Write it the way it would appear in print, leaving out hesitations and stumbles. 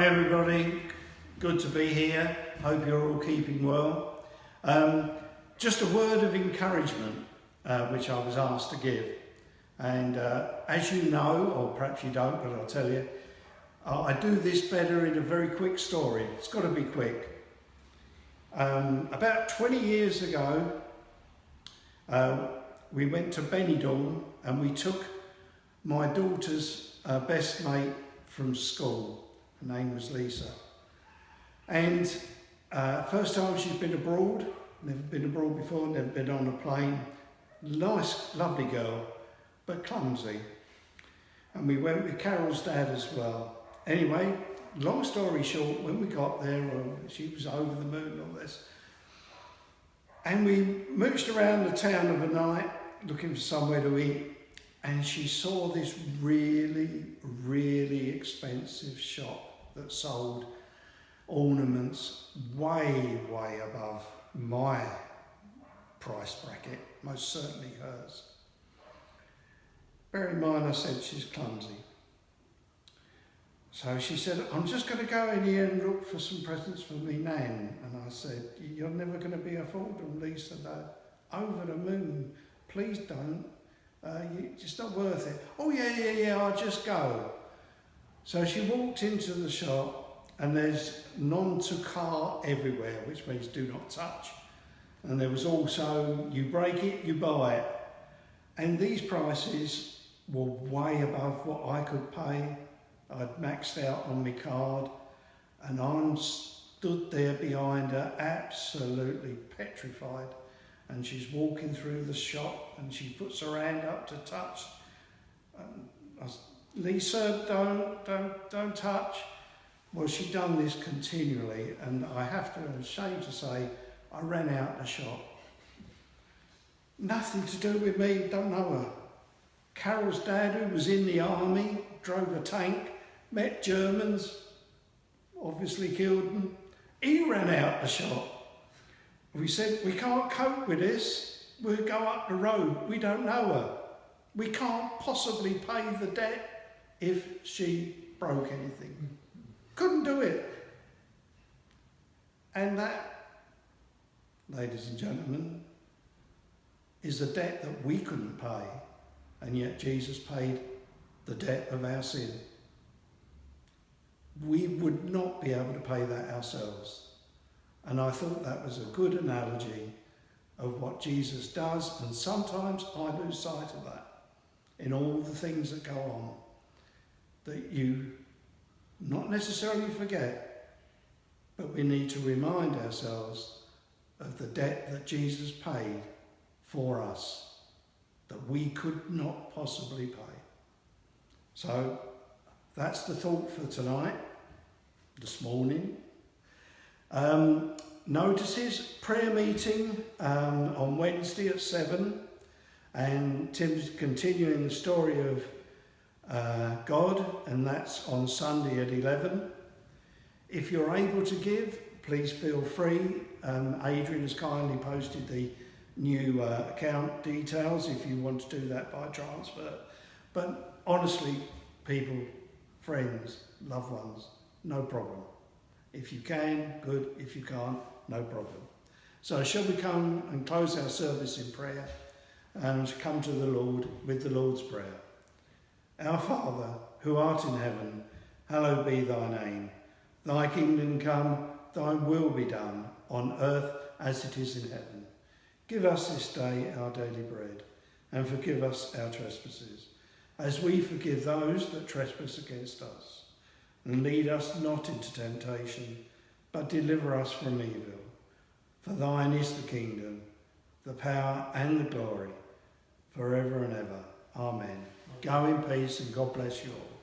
Hi everybody, good to be here. Hope you're all keeping well. Just a word of encouragement which I was asked to give. And as you know, or perhaps you don't, but I'll tell you, I do this better in a very quick story. It's got to be quick. About 20 years ago, we went to Benidorm and we took my daughter's best mate from school. Her name was Lisa. And first time she's been abroad, never been abroad before, never been on a plane. Nice, lovely girl, but clumsy. And we went with Carol's dad as well. Anyway, long story short, when we got there, she was over the moon and all this. And we mooched around the town of a night, looking for somewhere to eat. And she saw this really, really expensive shop that sold ornaments way, way above my price bracket, most certainly hers. Bear in mind, I said she's clumsy. So she said, I'm just going to go in here and look for some presents for me nan. And I said, you're never going to be afford them, Lisa, though. Over the moon, please don't. It's not worth it. Oh yeah, I'll just go. So she walked into the shop and there's non to car everywhere, which means do not touch. And there was also, you break it, you buy it. And these prices were way above what I could pay. I'd maxed out on my card and I'm stood there behind her, absolutely petrified. And she's walking through the shop and she puts her hand up to touch. And I said, Lisa, don't touch. Well, she'd done this continually and I have to, I'm ashamed to say, I ran out the shop. Nothing to do with me, don't know her. Carol's dad, who was in the army, drove a tank, met Germans, obviously killed them. He ran out the shop. We said, we can't cope with this. We'll go up the road. We don't know her. We can't possibly pay the debt if she broke anything. Couldn't do it. And that, ladies and gentlemen, is a debt that we couldn't pay. And yet Jesus paid the debt of our sin. We would not be able to pay that ourselves. And I thought that was a good analogy of what Jesus does, and sometimes I lose sight of that in all the things that go on, that you not necessarily forget, but we need to remind ourselves of the debt that Jesus paid for us, that we could not possibly pay. So that's the thought for tonight, this morning. Notices, prayer meeting on Wednesday at 7, and Tim's continuing the story of God, and that's on Sunday at 11. If you're able to give, please feel free. Adrian has kindly posted the new account details if you want to do that by transfer. But honestly, people, friends, loved ones, no problem. If you can, good. If you can't, no problem. So shall we come and close our service in prayer and come to the Lord with the Lord's Prayer. Our Father, who art in heaven, hallowed be thy name. Thy kingdom come, thy will be done, on earth as it is in heaven. Give us this day our daily bread, and forgive us our trespasses, as we forgive those that trespass against us. And lead us not into temptation, but deliver us from evil. For thine is the kingdom, the power and the glory, forever and ever. Amen. Go in peace and God bless you all.